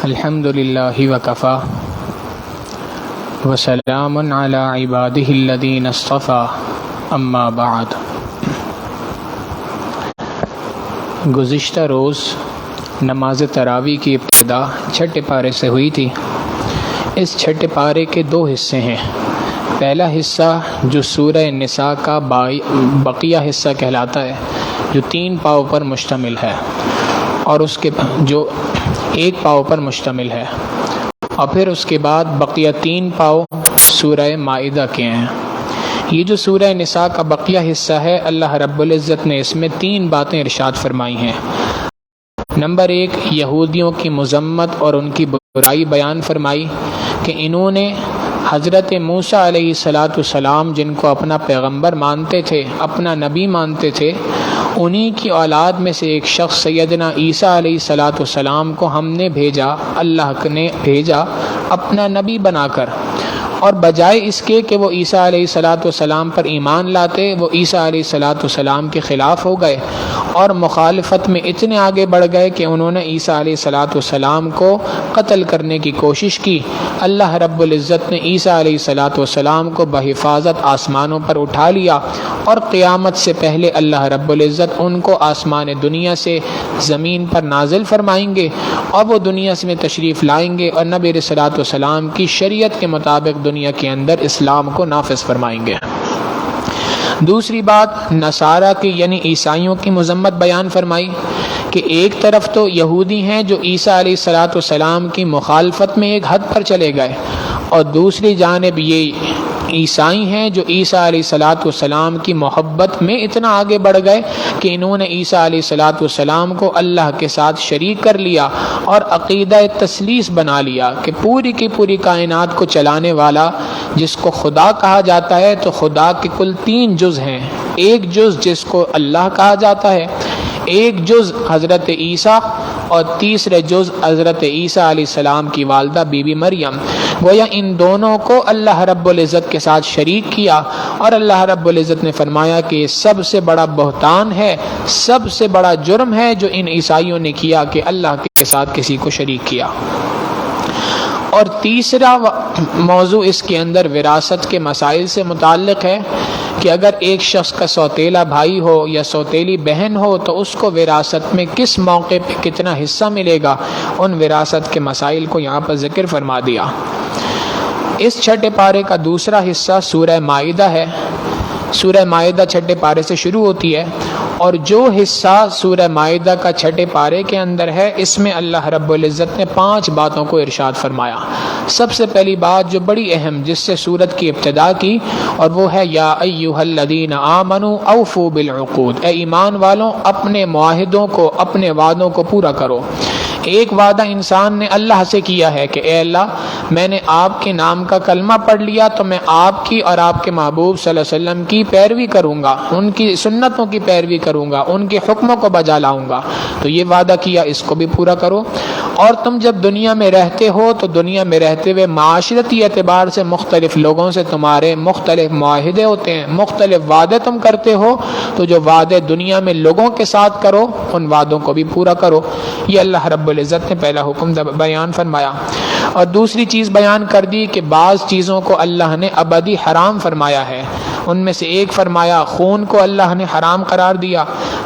الحمد للہ وکفا وسلام علی عبادہ الذین اصطفیٰ اما بعد۔ گزشتہ روز نماز تراویح کی ابتدا چھٹے پارے سے ہوئی تھی۔ اس چھٹے پارے کے دو حصے ہیں۔ پہلا حصہ جو سورہ نساء کا بقیہ حصہ کہلاتا ہے، جو 3 پاؤں پر مشتمل ہے، اور اس کے جو 1 پاؤں پر مشتمل ہے، اور پھر اس کے بعد بقیہ 3 پاؤں سورہ مائدہ کے ہیں۔ یہ جو سورہ نساء کا بقیہ حصہ ہے، اللہ رب العزت نے اس میں 3 باتیں ارشاد فرمائی ہیں۔ نمبر 1، یہودیوں کی مذمت اور ان کی برائی بیان فرمائی کہ انہوں نے حضرت موسیٰ علیہ السلام جن کو اپنا پیغمبر مانتے تھے، اپنا نبی مانتے تھے، انہی کی اولاد میں سے ایک شخص سیدنا عیسیٰ علیہ السلام کو ہم نے بھیجا، اللہ نے بھیجا اپنا نبی بنا کر، اور بجائے اس کے کہ وہ عیسیٰ علیہ السلام پر ایمان لاتے، وہ عیسیٰ علیہ السلام کے خلاف ہو گئے اور مخالفت میں اتنے آگے بڑھ گئے کہ انہوں نے عیسیٰ علیہ السلام کو قتل کرنے کی کوشش کی۔ اللہ رب العزت نے عیسیٰ علیہ السلام کو بحفاظت آسمانوں پر اٹھا لیا، اور قیامت سے پہلے اللہ رب العزت ان کو آسمان دنیا سے زمین پر نازل فرمائیں گے، اور وہ دنیا میں تشریف لائیں گے اور نبی علیہ السلام کی شریعت کے مطابق دنیا کے اندر اسلام کو نافذ فرمائیں گے۔ دوسری بات، نصارہ کی یعنی عیسائیوں کی مذمت بیان فرمائی کہ ایک طرف تو یہودی ہیں جو عیسیٰ علیہ السلام کی مخالفت میں ایک حد پر چلے گئے، اور دوسری جانب یہ عیسائی ہیں جو عیسیٰ علیہ السلام کی محبت میں اتنا آگے بڑھ گئے کہ انہوں نے عیسیٰ علیہ السلام کو اللہ کے ساتھ شریک کر لیا اور عقیدہ تثلیث بنا لیا کہ پوری کی پوری کائنات کو چلانے والا جس کو خدا کہا جاتا ہے، تو خدا کے کل 3 جز ہیں۔ ایک جز جس کو اللہ کہا جاتا ہے، ایک جز حضرت عیسیٰ، اور تیسرے جز حضرت عیسیٰ علیہ السلام کی والدہ بی بی مریم۔ گویا ان دونوں کو اللہ رب العزت کے ساتھ شریک کیا، اور اللہ رب العزت نے فرمایا کہ یہ سب سے بڑا بہتان ہے، سب سے بڑا جرم ہے جو ان عیسائیوں نے کیا کہ اللہ کے ساتھ کسی کو شریک کیا۔ اور تیسرا موضوع اس کے اندر وراثت کے مسائل سے متعلق ہے کہ اگر ایک شخص کا سوتیلا بھائی ہو یا سوتیلی بہن ہو تو اس کو وراثت میں کس موقع پہ کتنا حصہ ملے گا، ان وراثت کے مسائل کو یہاں پر ذکر فرما دیا۔ اس چھٹے پارے کا دوسرا حصہ سورہ مائدہ ہے۔ سورہ مائدہ چھٹے پارے سے شروع ہوتی ہے، اور جو حصہ سورہ مائدہ کا چھٹے پارے کے اندر ہے، اس میں اللہ رب العزت نے 5 باتوں کو ارشاد فرمایا۔ سب سے پہلی بات جو بڑی اہم، جس سے سورت کی ابتدا کی، اور وہ ہے یا ایھا الذین آمنوا اوفوا بالعقود، اے ایمان والوں اپنے معاہدوں کو، اپنے وعدوں کو پورا کرو۔ ایک وعدہ انسان نے اللہ سے کیا ہے کہ اے اللہ، میں نے آپ کے نام کا کلمہ پڑھ لیا تو میں آپ کی اور آپ کے محبوب صلی اللہ علیہ وسلم کی پیروی کروں گا، ان کی سنتوں کی پیروی کروں گا، ان کے حکموں کو بجا لاؤں گا۔ تو یہ وعدہ کیا، اس کو بھی پورا کرو۔ اور تم جب دنیا میں رہتے ہو تو دنیا میں رہتے ہوئے معاشرتی اعتبار سے مختلف لوگوں سے تمہارے مختلف معاہدے ہوتے ہیں، مختلف وعدے تم کرتے ہو، تو جو وعدے دنیا میں لوگوں کے ساتھ کرو، ان وعدوں کو بھی پورا کرو۔ یہ اللہ رب العزت نے پہلا حکم بیان فرمایا۔ اور دوسری چیز بیان کر دی کہ بعض چیزوں کو اللہ نے ابدی حرام فرمایا ہے۔ ان میں سے ایک فرمایا، خون کو اللہ نے حرام قرار دیا،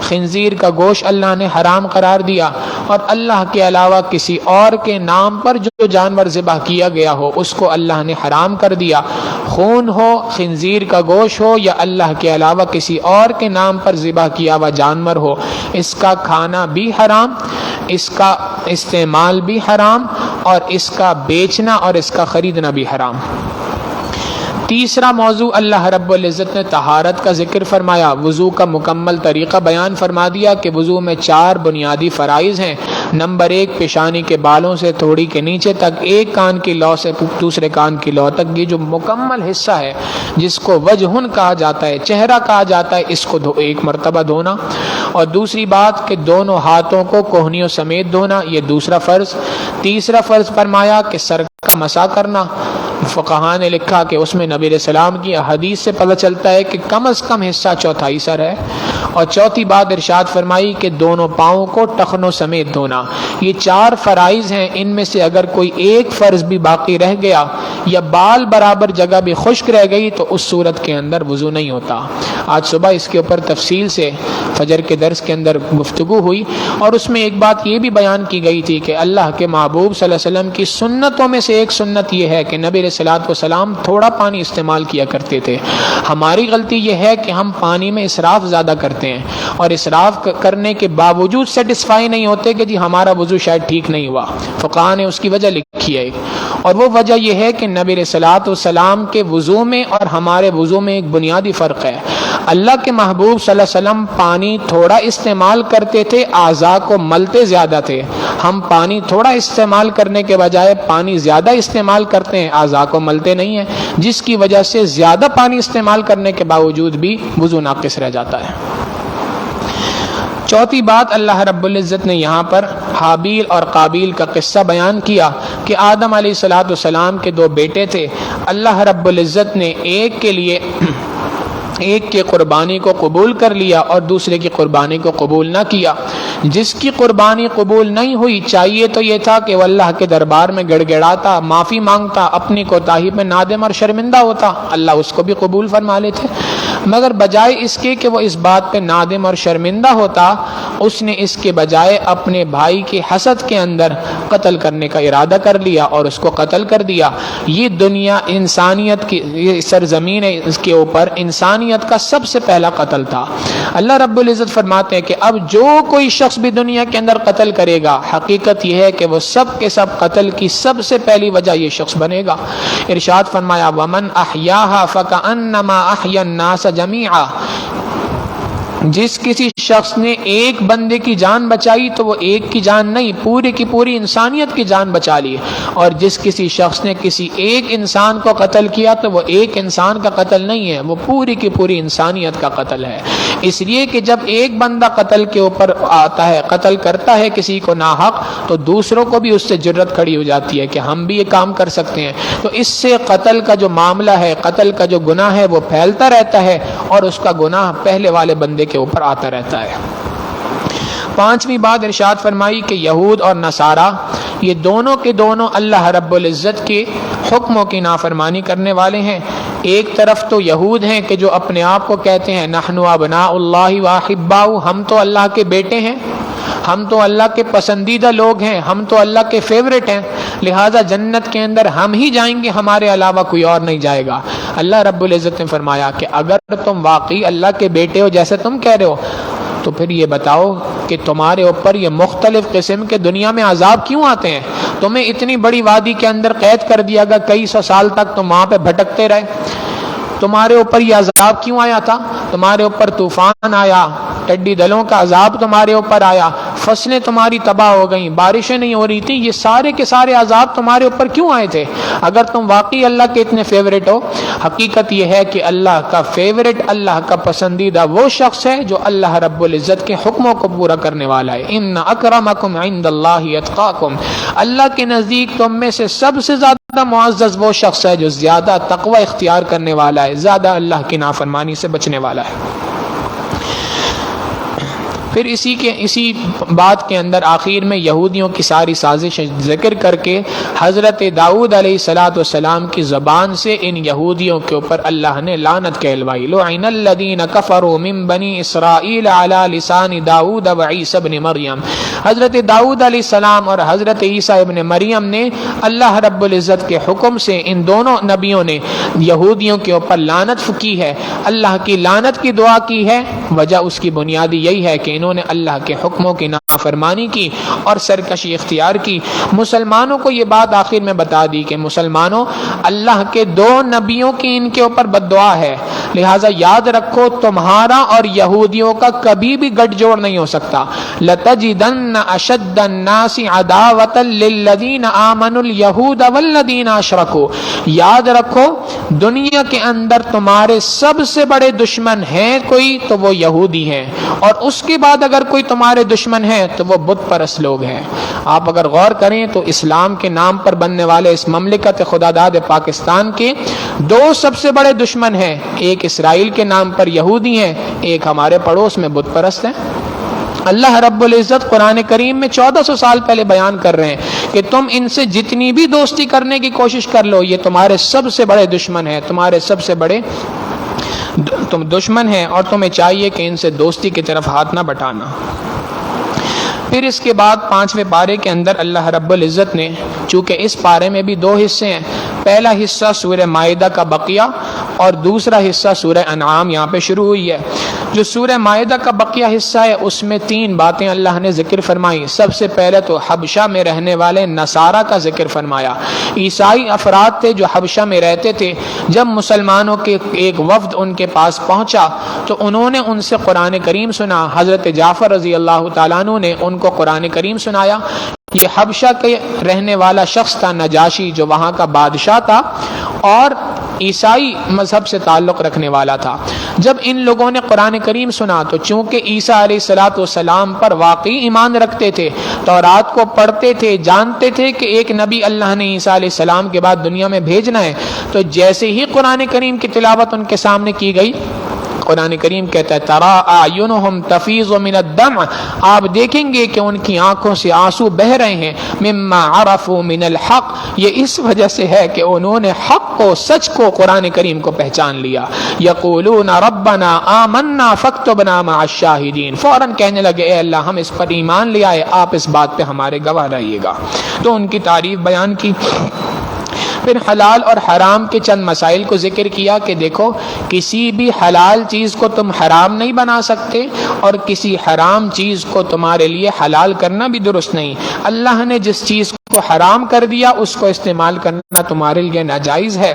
خنزیر کا گوشت اللہ نے حرام قرار دیا، اور اللہ کے علاوہ کسی اور کے نام پر جو جانور ذبح کیا گیا ہو اس کو اللہ نے حرام کر دیا۔ خون ہو، خنزیر کا گوشت ہو، یا اللہ کے علاوہ کسی اور کے نام پر ذبح کیا ہوا جانور ہو، اس کا کھانا بھی حرام، اس کا استعمال بھی حرام، اور اس کا بیچنا اور اس کا خریدنا بھی حرام۔ تیسرا موضوع اللہ رب العزت نے طہارت کا ذکر فرمایا، وضو کا مکمل طریقہ بیان فرما دیا کہ وضو میں 4 بنیادی فرائض ہیں۔ نمبر 1، پیشانی کے بالوں سے تھوڑی کے نیچے تک، ایک کان کی لو سے دوسرے کان کی لو تک، یہ جو مکمل حصہ ہے جس کو وجہن کہا جاتا ہے، چہرہ کہا جاتا ہے، اس کو 1 مرتبہ دھونا۔ اور دوسری بات کہ دونوں ہاتھوں کو کوہنیوں سمیت دھونا، یہ دوسرا فرض۔ تیسرا فرض فرمایا کہ سر کا مسح کرنا۔ فقہاء نے لکھا کہ اس میں نبی علیہ السلام کی حدیث سے پتہ چلتا ہے کہ کم از کم حصہ چوتھائی سر ہے. اور چوتھی بات ارشاد فرمائی کہ دونوں پاؤں کو ٹخنوں سمیت دھونا. یہ 4 فرائض ہیں، ان میں سے اگر کوئی ایک فرض بھی باقی رہ گیا یا بال برابر جگہ بھی خشک رہ گئی تو اس صورت کے اندر وضو نہیں ہوتا. آج صبح اس کے اوپر تفصیل سے فجر کے درس کے اندر گفتگو ہوئی، اور اس میں ایک بات یہ بھی بیان کی گئی تھی کہ اللہ کے محبوب صلی اللہ علیہ وسلم کی سنتوں میں سے ایک سنت یہ ہے کہ نبی علیہ الصلوۃ والسلام تھوڑا پانی استعمال کیا کرتے تھے. ہماری غلطی یہ ہے کہ ہم پانی میں اسراف زیادہ کرتے ہیں، اور اسراف کرنے کے باوجود سیٹسفائی نہیں ہوتے کہ جی ہمارا وضو شاید ٹھیک نہیں ہوا. فقہاء نے اس کی وجہ لکھی ہے، اور وہ وجہ یہ ہے کہ نبی علیہ الصلوۃ والسلام کے وضو میں اور ہمارے وضو میں ایک بنیادی فرق ہے. اللہ کے محبوب صلی اللہ علیہ وسلم پانی تھوڑا استعمال کرتے تھے، اعضاء کو ملتے زیادہ تھے. ہم پانی تھوڑا استعمال کرنے کے بجائے پانی زیادہ استعمال کرتے ہیں، اعضاء کو ملتے نہیں ہیں، جس کی وجہ سے زیادہ پانی استعمال کرنے کے باوجود بھی وضو ناقص رہ جاتا ہے. چوتھی بات، اللہ رب العزت نے یہاں پر حابیل اور قابیل کا قصہ بیان کیا کہ آدم علیہ الصلوۃ والسلام کے 2 بیٹے تھے. اللہ رب العزت نے ایک کے لیے ایک کی قربانی کو قبول کر لیا اور دوسرے کی قربانی کو قبول نہ کیا. جس کی قربانی قبول نہیں ہوئی، چاہیے تو یہ تھا کہ وہ اللہ کے دربار میں گڑ گڑاتا، معافی مانگتا، اپنی کوتاہی پہ نادم اور شرمندہ ہوتا، اللہ اس کو بھی قبول فرما لیتے. مگر بجائے اس کے کہ وہ اس بات پہ نادم اور شرمندہ ہوتا، اس نے اس کے بجائے اپنے بھائی کی حسد کے اندر قتل کرنے کا ارادہ کر لیا اور اس کو قتل کر دیا. یہ دنیا انسانیت کی، یہ سرزمین ہے، اس کے اوپر انسانیت کا سب سے پہلا قتل تھا. اللہ رب العزت فرماتے ہیں کہ اب جو کوئی شخص بھی دنیا کے اندر قتل کرے گا، حقیقت یہ ہے کہ وہ سب کے سب قتل کی سب سے پہلی وجہ یہ شخص بنے گا. ارشاد فرمایا وَمَنْ أَحْيَاهَا فَكَأَنَّمَا أَحْيَا النَّاسَ جَمِيعًا. جس کسی شخص نے ایک بندے کی جان بچائی تو وہ ایک کی جان نہیں، پوری کی پوری انسانیت کی جان بچا لی. اور جس کسی شخص نے کسی ایک انسان کو قتل کیا تو وہ ایک انسان کا قتل نہیں ہے، وہ پوری کی پوری انسانیت کا قتل ہے. اس لیے کہ جب ایک بندہ قتل کے اوپر آتا ہے، قتل کرتا ہے کسی کو ناحق، تو دوسروں کو بھی اس سے جرت کھڑی ہو جاتی ہے کہ ہم بھی یہ کام کر سکتے ہیں. تو اس سے قتل کا جو معاملہ ہے، قتل کا جو گناہ ہے، وہ پھیلتا رہتا ہے اور اس کا گناہ پہلے والے بندے کے اوپر آتا رہتا ہے. 5ویں بات ارشاد فرمائی کہ یہود اور نصارہ یہ دونوں کے دونوں اللہ رب العزت کے حکموں کی نافرمانی کرنے والے ہیں. ایک طرف تو یہود ہیں کہ جو اپنے آپ کو کہتے ہیں نحن ابناء اللہ واحباؤہ، ہم تو اللہ کے بیٹے ہیں، ہم تو اللہ کے پسندیدہ لوگ ہیں، ہم تو اللہ کے فیورٹ ہیں، لہٰذا جنت کے اندر ہم ہی جائیں گے، ہمارے علاوہ کوئی اور نہیں جائے گا. اللہ رب العزت نے فرمایا کہ اگر تم واقعی اللہ کے بیٹے ہو جیسے تم کہہ رہے ہو، تو پھر یہ بتاؤ کہ تمہارے اوپر یہ مختلف قسم کے دنیا میں عذاب کیوں آتے ہیں؟ تمہیں اتنی بڑی وادی کے اندر قید کر دیا گیا، کئی 100 سال تک تم وہاں پہ بھٹکتے رہے. تمہارے اوپر یہ عذاب کیوں آیا تھا؟ تمہارے اوپر طوفان آیا، ٹڈی دلوں کا عذاب تمہارے اوپر آیا، فصلیں تمہاری تباہ ہو گئیں، بارشیں نہیں ہو رہی تھیں، یہ سارے کے سارے عذاب تمہارے اوپر کیوں آئے تھے اگر تم واقعی اللہ کے اتنے فیورٹ ہو؟ حقیقت یہ ہے کہ اللہ کا فیورٹ، اللہ کا پسندیدہ وہ شخص ہے جو اللہ رب العزت کے حکموں کو پورا کرنے والا ہے. ان اکرمکم عند اللہ اتقاکم، اللہ کے نزدیک تم میں سے سب سے زیادہ معزز وہ شخص ہے جو زیادہ تقوی اختیار کرنے والا ہے، زیادہ اللہ کی نافرمانی سے بچنے والا ہے. پھر اسی بات کے اندر آخر میں یہودیوں کی ساری سازش ذکر کر کے حضرت داؤد علیہ الصلوۃ والسلام کی زبان سے ان یہودیوں کے اوپر اللہ نے لعنت کہلوائی. لعن الذین کفروا من بنی اسرائیل علی لسان داؤد و عیسی ابن مریم. حضرت داؤد علیہ السلام اور حضرت عیسیٰ ابن مریم نے اللہ رب العزت کے حکم سے ان دونوں نبیوں نے یہودیوں کے اوپر لعنت کی ہے، اللہ کی لعنت کی دعا کی ہے. وجہ اس کی بنیادی یہی ہے کہ انہوں نے اللہ کے حکموں کی نافرمانی کی اور سرکشی اختیار کی. مسلمانوں کو یہ بات آخر میں بتا دی کہ مسلمانوں، اللہ کے 2 نبیوں کی ان کے اوپر بد دعا ہے، لہٰذا یاد رکھو تمہارا اور یہودیوں کا کبھی بھی گٹھ جوڑ نہیں ہو سکتا. لَتَجِدَنَّ أَشَدَّ النَّاسِ عَدَاوَةً لِلَّذِينَ آمَنُوا الْيَهُودَ وَالَّذِينَ أَشْرَكُوا. یاد رکھو دنیا کے اندر تمہارے سب سے بڑے دشمن ہیں کوئی تو وہ یہودی ہیں، اور اس کے بعد بعد اگر کوئی تمہارے دشمن ہے تو وہ بت پرست لوگ ہیں۔ آپ اگر غور کریں تو اسلام کے نام پر بننے والے اس مملکت خداداد پاکستان کے دو سب سے بڑے دشمن ہیں، ایک اسرائیل کے نام پر یہودی ہیں، ایک ہمارے پڑوس میں بت پرست ہیں۔ اللہ رب العزت قرآن کریم میں 1400 سال پہلے بیان کر رہے ہیں کہ تم ان سے جتنی بھی دوستی کرنے کی کوشش کر لو، یہ تمہارے سب سے بڑے دشمن ہیں، تمہارے سب سے بڑے تم دشمن ہیں، اور تمہیں چاہیے کہ ان سے دوستی کی طرف ہاتھ نہ بٹانا۔ پھر اس کے بعد 5ویں پارے کے اندر اللہ رب العزت نے، چونکہ اس پارے میں بھی 2 حصے ہیں، پہلا حصہ سورہ مائدہ کا بقیہ اور دوسرا حصہ سورہ انعام یہاں پہ شروع ہوئی ہے۔ جو سورہ مائدہ کا بقیہ حصہ ہے اس میں 3 باتیں اللہ نے ذکر فرمائی۔ سب سے پہلے تو حبشہ میں رہنے والے نصارہ کا ذکر فرمایا۔ عیسائی افراد تھے جو حبشہ میں رہتے تھے، جب مسلمانوں کے ایک وفد ان کے پاس پہنچا تو انہوں نے ان سے قرآن کریم سنا۔ حضرت جعفر رضی اللہ تعالیٰ عنہ نے ان کو قرآن کریم سنایا۔ یہ حبشہ کے رہنے والا شخص تھا نجاشی، جو وہاں کا بادشاہ تھا اور عیسائی مذہب سے تعلق رکھنے والا تھا۔ جب ان لوگوں نے قرآن کریم سنا تو چونکہ عیسیٰ علیہ السلام پر واقعی ایمان رکھتے تھے، تورات کو پڑھتے تھے، جانتے تھے کہ ایک نبی اللہ نے عیسیٰ علیہ السلام کے بعد دنیا میں بھیجنا ہے، تو جیسے ہی قرآن کریم کی تلاوت ان کے سامنے کی گئی، قرآن کریم کہتا ہے ترا اعینہم تفیض من الدمع، آپ دیکھیں گے کہ ان کی آنکھوں سے آنسو بہہ رہے ہیں، مما عرفوا من الحق، یہ اس وجہ سے ہے کہ انہوں نے حق کو، سچ کو، قرآن کریم کو پہچان لیا۔ یقولون ربنا آمنا فاکتبنا مع الشاہدین، فوراً کہنے لگے اے اللہ ہم اس پر ایمان لے آئے، آپ اس بات پہ ہمارے گواہ رہیے گا۔ تو ان کی تعریف بیان کی۔ پھر حلال اور حرام کے چند مسائل کو ذکر کیا کہ دیکھو کسی بھی حلال چیز کو تم حرام نہیں بنا سکتے اور کسی حرام چیز کو تمہارے لیے حلال کرنا بھی درست نہیں۔ اللہ نے جس چیز کو حرام کر دیا اس کو استعمال کرنا تمہارے لیے ناجائز ہے،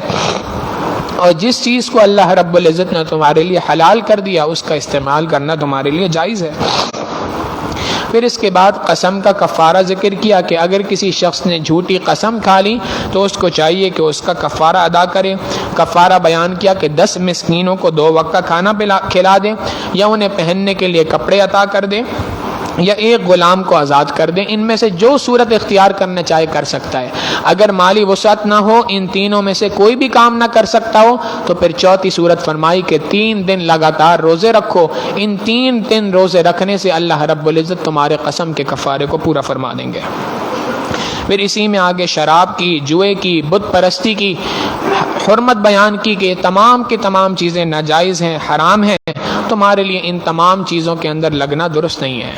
اور جس چیز کو اللہ رب العزت نے تمہارے لیے حلال کر دیا اس کا استعمال کرنا تمہارے لیے جائز ہے۔ پھر اس کے بعد قسم کا کفارہ ذکر کیا کہ اگر کسی شخص نے جھوٹی قسم کھا لی تو اس کو چاہیے کہ اس کا کفارہ ادا کرے۔ کفارہ بیان کیا کہ 10 مسکینوں کو 2 وقت کا کھانا کھلا دے، یا انہیں پہننے کے لیے کپڑے عطا کر دے، یا ایک غلام کو آزاد کر دیں۔ ان میں سے جو صورت اختیار کرنا چاہے کر سکتا ہے۔ اگر مالی وسعت نہ ہو، ان تینوں میں سے کوئی بھی کام نہ کر سکتا ہو تو پھر چوتھی صورت فرمائی کہ 3 دن لگاتار روزے رکھو۔ ان 3 دن روزے رکھنے سے اللہ رب العزت تمہارے قسم کے کفارے کو پورا فرما دیں گے۔ پھر اسی میں آگے شراب کی، جوئے کی، بت پرستی کی حرمت بیان کی کہ تمام کی تمام چیزیں ناجائز ہیں، حرام ہیں، تمہارے لیے ان تمام چیزوں کے اندر لگنا درست نہیں ہے۔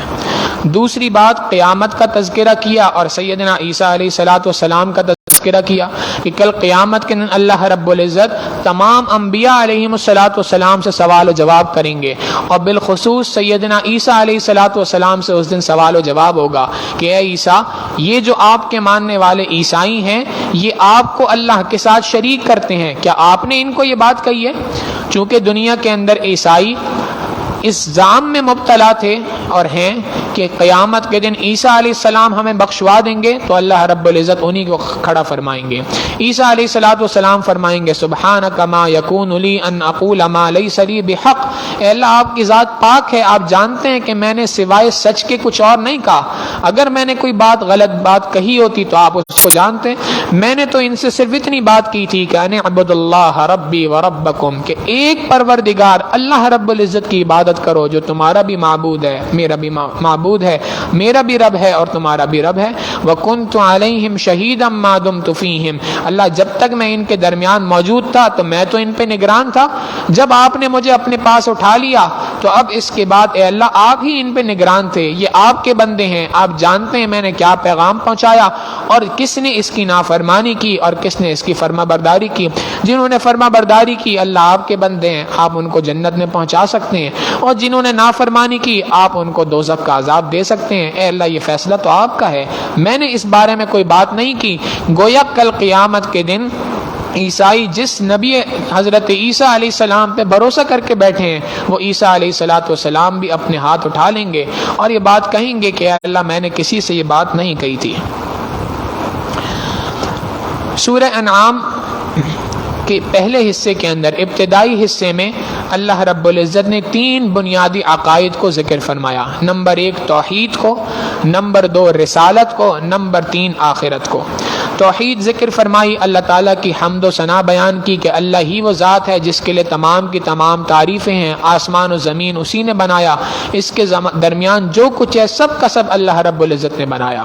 دوسری بات قیامت کا تذکرہ کیا اور سیدنا عیسیٰ علیہ السلام کا تذکرہ کیا کہ کل قیامت کے دن اللہ رب العزت تمام انبیاء علیہ السلام سے سوال و جواب کریں گے، اور بالخصوص سیدنا عیسیٰ علیہ السلام سے اس دن سوال و جواب ہوگا کہ اے عیسیٰ، یہ جو آپ کے ماننے والے عیسائی ہیں یہ آپ کو اللہ کے ساتھ شریک کرتے ہیں، کیا آپ نے ان کو یہ بات کہی ہے؟ چونکہ دنیا کے اندر عیسائی اس ظام میں مبتلا تھے اور ہیں کہ قیامت کے دن عیسیٰ علیہ السلام ہمیں بخشوا دیں گے تو اللہ رب العزت انہی کو کھڑا فرمائیں گے۔ عیسیٰ علیہ السلام فرمائیں گے سبحانک ما یکون لی ان اقول ما لیس لی بحق، اے اللہ آپ کی ذات پاک ہے، آپ جانتے ہیں کہ میں نے سوائے سچ کے کچھ اور نہیں کہا، اگر میں نے کوئی بات غلط بات کہی ہوتی تو آپ اس کو جانتے ہیں، میں نے تو ان سے صرف اتنی بات کی تھی کہ ان اعبدوا اللہ ربی و ربکم، کہ ایک پروردگار اللہ رب العزت کی عبادت کرو جو تمہارا بھی معبود ہے، میرا بھی معبود ہے، میرا بھی رب ہے اور تمہارا بھی رب ہے۔ وَكُنْتُ عَلَيْهِمْ شَهِيدًا مَا دُمْتُ فِيهِمْ، اللہ جب تک میں ان کے درمیان موجود تھا تو میں تو ان پہ نگران تھا، جب آپ نے مجھے اپنے پاس اٹھا لیا تو اب اس کے بعد اے اللہ آپ ہی ان پہ نگران تھے، یہ آپ کے بندے ہیں، آپ جانتے ہیں میں نے کیا پیغام پہنچایا اور کس نے اس کی نافرمانی کی اور کس نے اس کی فرما برداری کی۔ جنہوں نے فرما برداری کی اللہ آپ کے بندے ہیں، آپ ان کو جنت میں پہنچا سکتے ہیں، اور جنہوں نے نافرمانی کی آپ ان کو دوزخ کا عذاب دے سکتے ہیں۔ اے اللہ یہ فیصلہ تو آپ کا ہے، میں نے اس بارے میں کوئی بات نہیں کی۔ گویا کل قیامت کے دن عیسائی جس نبی حضرت عیسیٰ علیہ السلام پہ بھروسہ کر کے بیٹھے ہیں وہ عیسیٰ علیہ السلام بھی اپنے ہاتھ اٹھا لیں گے اور یہ بات کہیں گے کہ اے اللہ میں نے کسی سے یہ بات نہیں کہی تھی۔ سورہ انعام کہ پہلے حصے کے اندر ابتدائی حصے میں اللہ رب العزت نے 3 بنیادی عقائد کو ذکر فرمایا. نمبر 1 توحید کو، نمبر 2 رسالت کو، نمبر 3 آخرت کو. توحید ذکر فرمائی، اللہ تعالیٰ کی حمد و ثنا بیان کی کہ اللہ ہی وہ ذات ہے جس کے لیے تمام کی تمام تعریفیں ہیں، آسمان و زمین اسی نے بنایا، اس کے درمیان جو کچھ ہے سب کا سب اللہ رب العزت نے بنایا.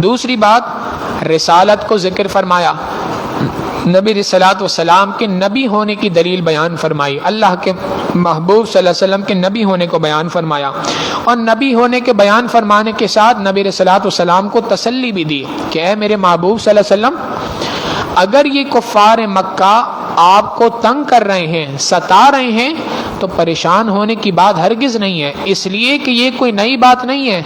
دوسری بات رسالت کو ذکر فرمایا، نبی علیہ الصلوۃ والسلام کے نبی ہونے کی دلیل بیان فرمائی، اللہ کے محبوب صلی اللہ علیہ وسلم کے نبی ہونے کو بیان فرمایا، اور نبی ہونے کے بیان فرمانے کے ساتھ نبی علیہ الصلوۃ والسلام کو تسلی بھی دی کہ اے میرے محبوب صلی اللہ علیہ وسلم، اگر یہ کفار مکہ آپ کو تنگ کر رہے ہیں، ستا رہے ہیں، تو پریشان ہونے کی بات ہرگز نہیں ہے، اس لیے کہ یہ کوئی نئی بات نہیں ہے.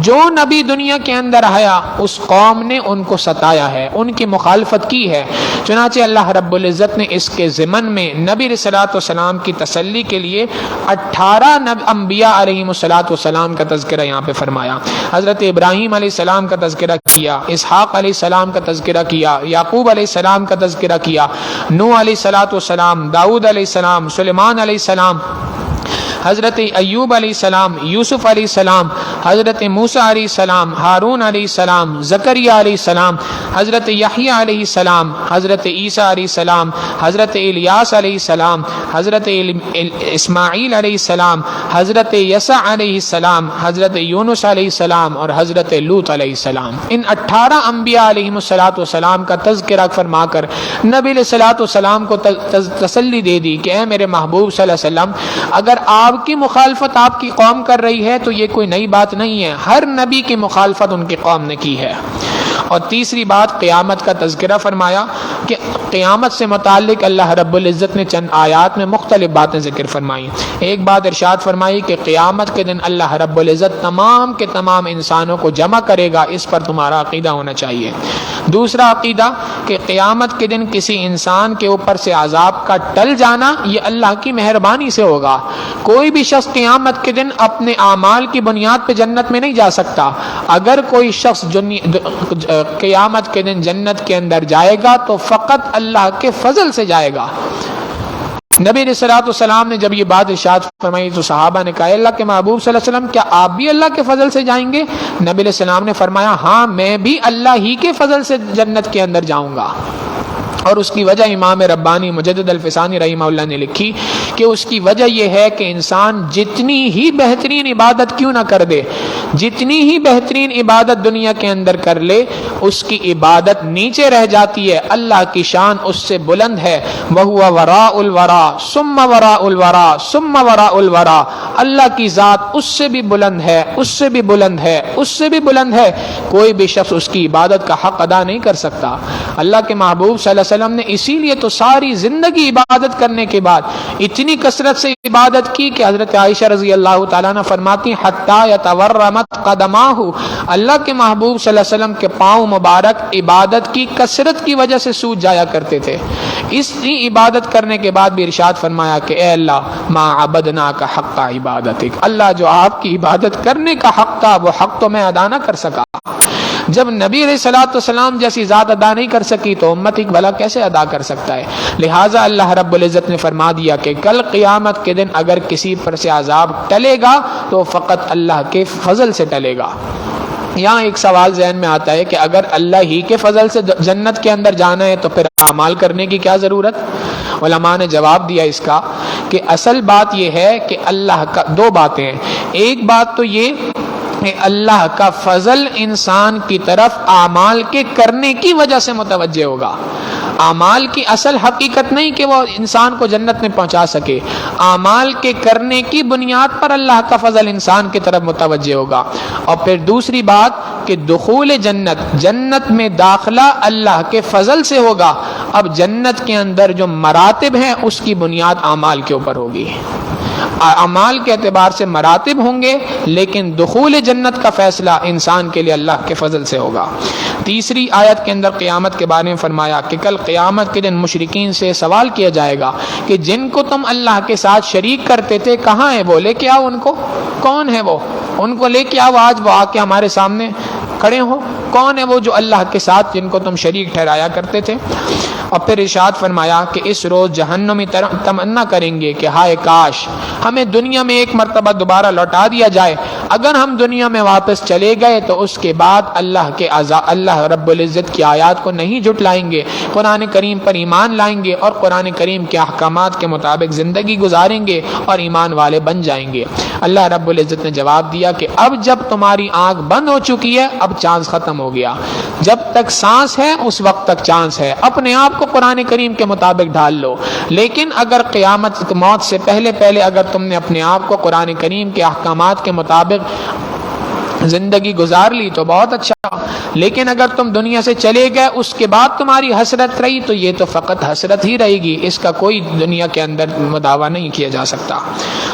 جو نبی دنیا کے اندر آیا اس قوم نے ان کو ستایا ہے، ان کی مخالفت کی ہے. چنانچہ اللہ رب العزت نے اس کے ضمن میں نبی علیہ الصلوۃ والسلام کی تسلی کے لیے 18 انبیاء علیہم الصلوۃ والسلام کا تذکرہ یہاں پہ فرمایا. حضرت ابراہیم علیہ السلام کا تذکرہ کیا، اسحاق علیہ السلام کا تذکرہ کیا، یعقوب علیہ السلام کا تذکرہ کیا، نوح علیہ الصلوۃ والسلام، داؤد علیہ السلام، سلیمان علیہ السلام، حضرت ایوب علیہ السلام، یوسف علیہ السلام، حضرت موسیٰ علیہ السلام، ہارون علیہ السلام، زکریا علیہ السلام، حضرت یحییٰ علیہ السلام، حضرت عیسیٰ علیہ السلام، حضرت الیاس علیہ السلام، حضرت اسماعیل علیہ السلام، حضرت یسع علیہ السلام، حضرت یونس علیہ السلام، اور حضرت لوط علیہ السلام. ان 18 انبیاء علیہم الصلوۃ والسلام کا تذکرہ فرما کر نبی علیہ الصلوۃ والسلام کو تسلی دے دی کہ اے میرے محبوب صلی اللہ علیہ وسلم، اگر آپ کی مخالفت آپ کی قوم کر رہی ہے تو یہ کوئی نئی بات نہیں ہے، ہر نبی کی مخالفت ان کی قوم نے کی ہے. اور تیسری بات قیامت کا تذکرہ فرمایا کہ قیامت سے متعلق اللہ رب العزت نے چند آیات میں مختلف باتیں ذکر فرمائی. ایک بات ارشاد فرمائی کہ قیامت کے دن اللہ رب العزت تمام کے تمام انسانوں کو جمع کرے گا، اس پر تمہارا عقیدہ ہونا چاہیے. دوسرا عقیدہ کہ قیامت کے دن کسی انسان کے اوپر سے عذاب کا ٹل جانا یہ اللہ کی مہربانی سے ہوگا. کوئی بھی شخص قیامت کے دن اپنے اعمال کی بنیاد پہ جنت میں نہیں جا سکتا. اگر کوئی شخص قیامت کے دن جنت کے اندر جائے گا تو فقط اللہ کے فضل سے جائے گا. نبی علیہ الصلوۃ والسلام نے جب یہ بات ارشاد فرمائی تو صحابہ نے کہا اللہ کے محبوب صلی اللہ علیہ وسلم کیا آپ بھی اللہ کے فضل سے جائیں گے؟ نبی علیہ السلام نے فرمایا ہاں میں بھی اللہ ہی کے فضل سے جنت کے اندر جاؤں گا. اور اس کی وجہ امام ربانی مجدد الفسانی رحمہ اللہ نے لکھی کہ اس کی وجہ یہ ہے کہ انسان جتنی ہی بہترین عبادت کیوں نہ کر دے، جتنی ہی بہترین عبادت دنیا کے اندر کر لے، اس کی عبادت نیچے رہ جاتی ہے، اللہ کی شان اس سے بلند ہے. وَهُوَ وَرَاءُ الْوَرَا ثُمَّ وَرَاءُ الْوَرَا ثُمَّ وَرَاءُ الْوَرَا. اللہ کی ذات اس سے بھی بلند ہے، اس سے بھی بلند ہے، اس سے بھی بلند ہے. کوئی بھی شخص اس کی عبادت کا حق ادا نہیں کر سکتا. اللہ کے محبوب صلی اللہ علیہ وسلم نے اسی لیے تو ساری زندگی عبادت کرنے کے بعد اتنی کثرت سے عبادت کی کہ حضرت عائشہ رضی اللہ تعالیٰ عنہ فرماتی حتی یتورمت قدماہ، اللہ کے محبوب صلی اللہ علیہ وسلم کے پاؤں مبارک عبادت کی کثرت کی وجہ سے سوج جایا کرتے تھے. اس عبادت کرنے کے بعد بھی ارشاد فرمایا کہ اے اللہ ما عبدناک حق عبادتک، اللہ جو آپ کی عبادت کرنے کا حق تھا وہ حق تو میں ادا نہ کر سکا. جب نبی علیہ الصلوۃ والسلام جیسی ذات ادا نہیں کر سکی تو امت ایک بھلا کیسے ادا کر سکتا ہے؟ لہٰذا اللہ رب العزت نے فرما دیا کہ کل قیامت کے دن اگر کسی پر سے عذاب ٹلے گا تو فقط اللہ کے فضل سے ٹلے گا. یہاں ایک سوال ذہن میں آتا ہے کہ اگر اللہ ہی کے فضل سے جنت کے اندر جانا ہے تو پھر اعمال کرنے کی کیا ضرورت؟ علماء نے جواب دیا اس کا کہ اصل بات یہ ہے کہ اللہ کا دو باتیں ہیں. ایک بات تو یہ کہ اللہ کا فضل انسان کی طرف اعمال کے کرنے کی وجہ سے متوجہ ہوگا. اعمال کی اصل حقیقت نہیں کہ وہ انسان کو جنت میں پہنچا سکے، اعمال کے کرنے کی بنیاد پر اللہ کا فضل انسان کی طرف متوجہ ہوگا. اور پھر دوسری بات کہ دخول جنت میں داخلہ اللہ کے فضل سے ہوگا. اب جنت کے اندر جو مراتب ہیں اس کی بنیاد اعمال کے اوپر ہوگی. اعمال کے اعتبار سے مراتب ہوں گے لیکن دخول جنت کا فیصلہ انسان کے لیے اللہ کے فضل سے ہوگا. تیسری آیت کے اندر قیامت کے بارے میں فرمایا کہ کل قیامت کے دن مشرکین سے سوال کیا جائے گا کہ جن کو تم اللہ کے ساتھ شریک کرتے تھے کہاں ہیں وہ؟ لے کے آؤ ان کو. کون ہے وہ؟ ان کو لے کے آؤ، آج وہ آ کے ہمارے سامنے کھڑے ہو. کون ہے وہ جو اللہ کے ساتھ جن کو تم شریک ٹھہرایا کرتے تھے؟ اور پھر ارشاد فرمایا کہ اس روز جہنمی تمنا کریں گے کہ ہائے کاش ہمیں دنیا میں ایک مرتبہ دوبارہ لوٹا دیا جائے. اگر ہم دنیا میں واپس چلے گئے تو اس کے بعد اللہ رب العزت کی آیات کو نہیں جھٹلائیں گے, قرآن کریم پر ایمان لائیں گے اور قرآن کریم کے احکامات کے مطابق زندگی گزاریں گے اور ایمان والے بن جائیں گے. اللہ رب العزت نے جواب دیا کہ اب جب تمہاری آنکھ بند ہو چکی ہے, اب چانس ختم ہو گیا. جب تک سانس ہے اس وقت تک چانس ہے, اپنے آپ کو قرآن کریم کے مطابق ڈھال لو. لیکن اگر قیامت موت سے پہلے اگر تم نے اپنے آپ کو قرآن کریم کے احکامات کے مطابق زندگی گزار لی تو بہت اچھا, لیکن اگر تم دنیا سے چلے گئے اس کے بعد تمہاری حسرت رہی تو یہ تو فقط حسرت ہی رہے گی, اس کا کوئی دنیا کے اندر دعویٰ نہیں کیا جا سکتا.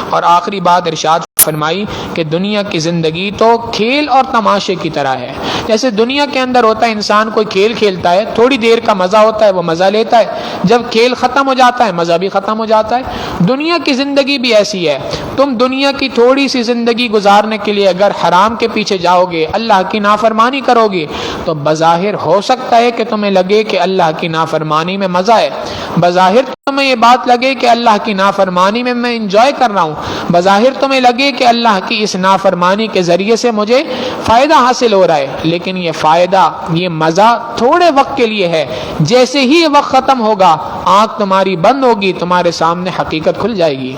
اور آخری بات ارشاد فرمائی کہ دنیا کی زندگی تو کھیل اور تماشے کی طرح ہے. جیسے دنیا کے اندر ہوتا ہے, انسان کوئی کھیل کھیلتا ہے, تھوڑی دیر کا مزہ ہوتا ہے, وہ مزہ لیتا ہے, جب کھیل ختم ہو جاتا ہے مزہ بھی ختم ہو جاتا ہے. دنیا کی زندگی بھی ایسی ہے. تم دنیا کی تھوڑی سی زندگی گزارنے کے لیے اگر حرام کے پیچھے جاؤ گے, اللہ کی نافرمانی کرو گے, تو بظاہر ہو سکتا ہے کہ تمہیں لگے کہ اللہ کی نافرمانی میں مزہ ہے, بظاہر تمہیں یہ بات لگے کہ اللہ کی نافرمانی میں میں انجوائے کر رہا ہوں, بظاہر تمہیں لگے کہ اللہ کی اس نافرمانی کے ذریعے سے مجھے فائدہ حاصل ہو رہا ہے, لیکن یہ فائدہ, یہ مزہ تھوڑے وقت کے لیے ہے. جیسے ہی یہ وقت ختم ہوگا, آنکھ تمہاری بند ہوگی, تمہارے سامنے حقیقت کھل جائے گی.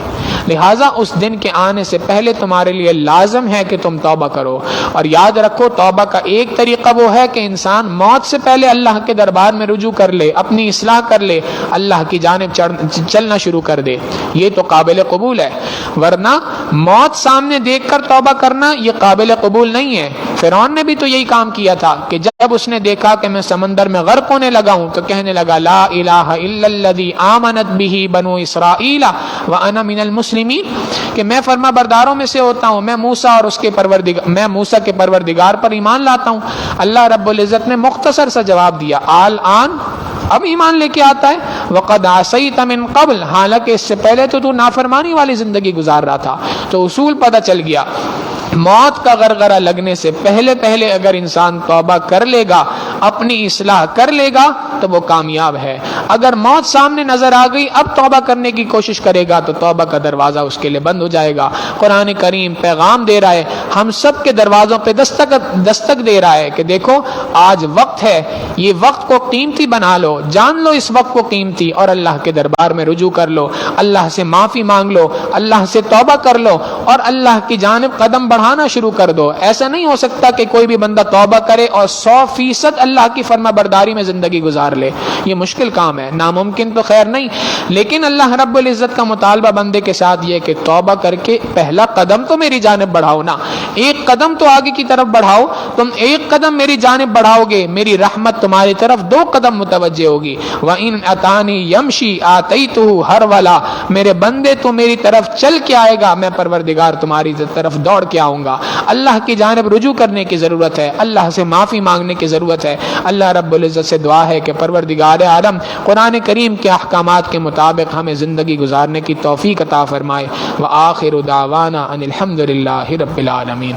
لہٰذا اس دن کے آنے سے پہلے تمہارے لیے لازم ہے کہ تم توبہ کرو. اور یاد رکھو, توبہ کا ایک طریقہ وہ ہے کہ انسان موت سے پہلے اللہ کے دربار میں رجوع کر لے, اپنی اصلاح کر لے, اللہ کی جانب چلنا شروع کر دے. یہ تو قابل قبول ہے. ورنہ موت سامنے دیکھ کر توبہ کرنا یہ قابل قبول نہیں ہے. فرعون نے بھی تو یہی کام کیا تھا کہ جب اس نے دیکھا کہ میں سمندر میں غرق ہونے لگا ہوں تو کہنے لگا لا الہ الا الذی آمنت بہ بنو اسرائیل وانا من المسلمین, کہ میں فرما برداروں میں سے ہوتا ہوں, میں موسیٰ کے پروردگار پر ایمان لاتا ہوں. اللہ رب العزت نے مختصر سا جواب دیا, آن اب ایمان لے کے آتا ہے, وقد عصیت من قبل, حالانکہ اس سے پہلے تو نافرمانی والی زندگی گزار رہا تھا. تو اصول پتہ چل گیا, موت کا غرغرہ لگنے سے پہلے اگر انسان توبہ کر لے گا, اپنی اصلاح کر لے گا تو وہ کامیاب ہے. اگر موت سامنے نظر آ گئی, اب توبہ کرنے کی کوشش کرے گا تو توبہ کا دروازہ اس کے لیے بند ہو جائے گا. قرآن کریم پیغام دے رہا ہے, ہم سب کے دروازوں پہ دستک دے رہا ہے کہ دیکھو آج وقت ہے, یہ وقت کو قیمتی بنا لو, جان لو اس وقت کو قیمتی, اور اللہ کے دربار میں رجوع کر لو, اللہ سے معافی مانگ لو, اللہ سے توبہ کر لو اور اللہ کی جانب قدم بڑھانا شروع کر دو. ایسا نہیں ہو سکتا کہ کوئی بھی بندہ توبہ کرے اور 100% اللہ کی فرما برداری میں زندگی گزار لے. یہ مشکل کام ہے, ناممکن تو خیر نہیں, لیکن اللہ رب العزت کا مطالبہ بندے کے ساتھ یہ کہ توبہ کر کے پہلا قدم تو میری جانب بڑھاؤ نا, ایک قدم تو آگے کی طرف بڑھاؤ. تم ایک قدم میری جانب بڑھاؤ گے, میری رحمت تمہاری طرف 2 قدم متوجہ ہوگی. وَإِنْ أَتَانِي يَمْشِي آتَيْتُهُ هَرْوَلًا, میرے بندے تو میری طرف چل کے آئے گا, میں پروردگار تمہاری طرف دوڑ کے آؤں گا. اللہ کی جانب رجوع کرنے کی ضرورت ہے, اللہ سے معافی مانگنے کی ضرورت ہے. اللہ رب العزت سے دعا ہے کہ پروردگار عالم قرآن کریم کے احکامات کے مطابق ہمیں زندگی گزارنے کی توفیق عطا فرمائے. وآخر دعوانا ان الحمد للہ رب العالمین.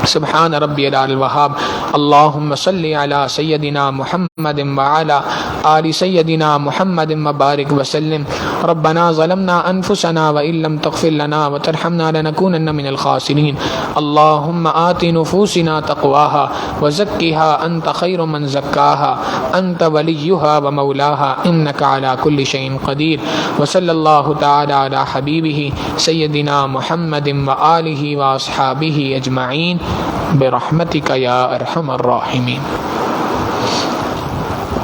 سبحان ربی العلی الوہاب. اللہم صلی علی سیدنا محمد وعلی آل سیدنا محمد وبارک وسلم. ربنا ظلمنا انفسنا وان لم تغفر لنا وترحمنا لنكونن من الخاسرین. اللہم آت نفوسنا تقواها وزکها انت خیر من زکاها انت ولیها ومولاها انک علی کل شیء قدیر. وصلی اللہ تعالی علی حبیبہ سیدنا محمد وآلہ واصحابہ اجمعین برحمتک یا ارحم الراحمین.